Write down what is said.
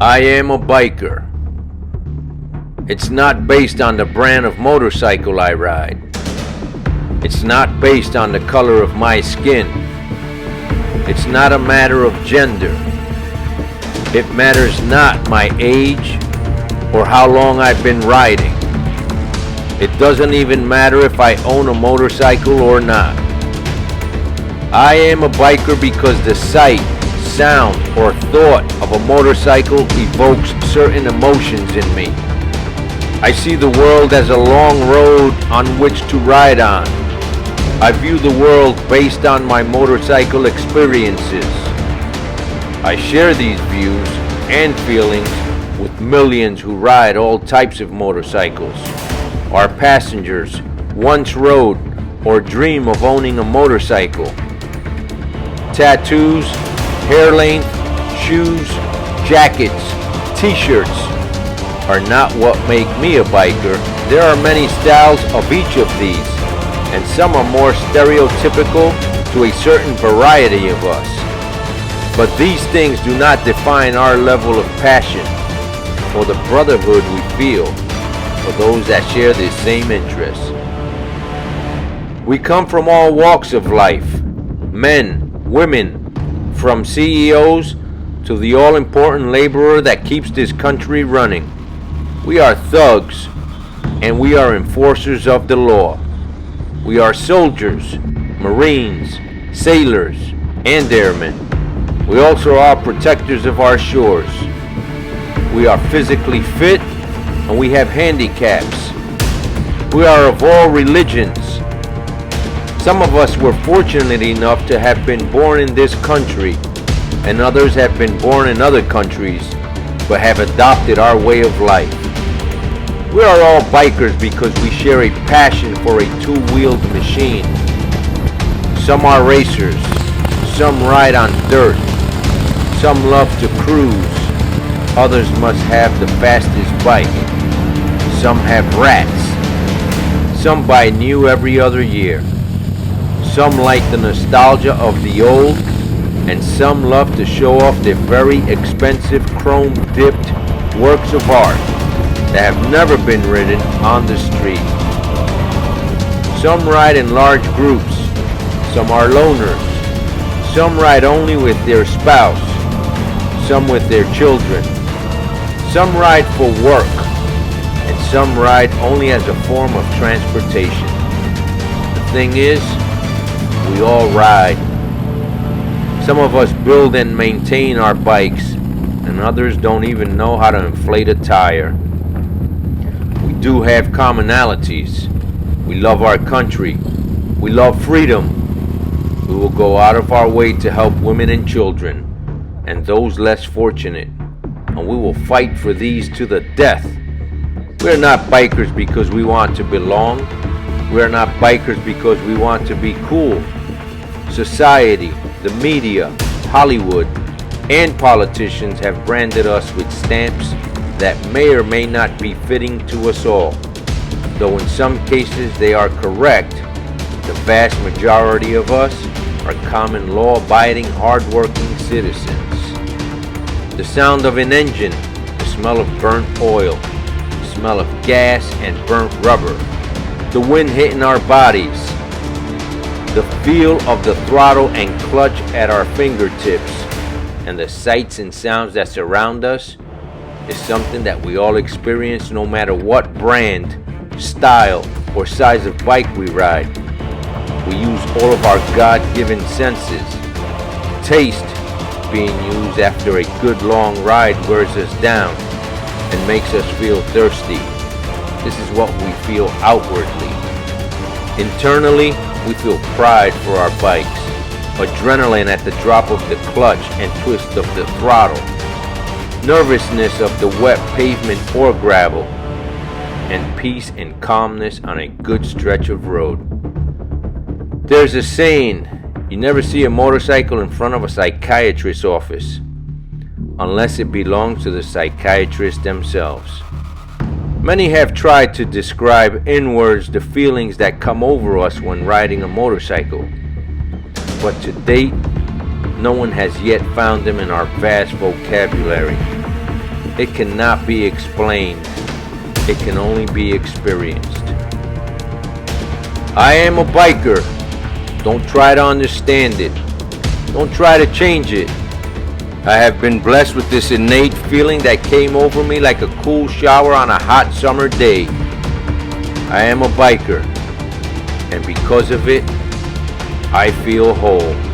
I am a biker. It's not based on the brand of motorcycle I ride. It's not based on the color of my skin. It's not a matter of gender. It matters not my age or how long I've been riding. It doesn't even matter if I own a motorcycle or not. I am a biker because the sight, sound, or thought of a motorcycle evokes certain emotions in me. I see the world as a long road on which to ride on. I view the world based on my motorcycle experiences. I share these views and feelings with millions who ride all types of motorcycles, are passengers, once rode or dream of owning a motorcycle. Tattoos, hair length, shoes, jackets, t-shirts are not what make me a biker. There are many styles of each of these, and some are more stereotypical to a certain variety of us. But these things do not define our level of passion or the brotherhood we feel for those that share the same interests. We come from all walks of life, men, women, from CEOs to the all-important laborer that keeps this country running. We are thugs, and we are enforcers of the law. We are soldiers, Marines, sailors, and airmen. We also are protectors of our shores. We are physically fit, and we have handicaps. We are of all religions. Some of us were fortunate enough to have been born in this country, and others have been born in other countries, but have adopted our way of life. We are all bikers because we share a passion for a two-wheeled machine. Some are racers, some ride on dirt, some love to cruise, others must have the fastest bike, some have rats, some buy new every other year, some like the nostalgia of the old, and some love to show off their very expensive chrome-dipped works of art that have never been ridden on the street. Some ride in large groups, some are loners, some ride only with their spouse, some with their children, some ride for work, and some ride only as a form of transportation. The thing is, we all ride. Some of us build and maintain our bikes, and others don't even know how to inflate a tire. We do have commonalities. We love our country. We love freedom. We will go out of our way to help women and children, and those less fortunate, and we will fight for these to the death. We're not bikers because we want to belong. We're not bikers because we want to be cool. Society, the media, Hollywood, and politicians have branded us with stamps that may or may not be fitting to us all. Though in some cases they are correct, the vast majority of us are common law-abiding, hard-working citizens. The sound of an engine, the smell of burnt oil, the smell of gas and burnt rubber, the wind hitting our bodies, the feel of the throttle and clutch at our fingertips, and the sights and sounds that surround us is something that we all experience no matter what brand, style, or size of bike we ride. We use all of our God-given senses. Taste, being used after a good long ride, wears us down and makes us feel thirsty. This is what we feel outwardly. Internally, we feel pride for our bikes, adrenaline at the drop of the clutch and twist of the throttle, nervousness of the wet pavement or gravel, and peace and calmness on a good stretch of road. There's a saying, you never see a motorcycle in front of a psychiatrist's office, unless it belongs to the psychiatrists themselves. Many have tried to describe in words the feelings that come over us when riding a motorcycle, but to date, no one has yet found them in our vast vocabulary. It cannot be explained. It can only be experienced. I am a biker. Don't try to understand it. Don't try to change it. I have been blessed with this innate feeling that came over me like a cool shower on a hot summer day. I am a biker, and because of it, I feel whole.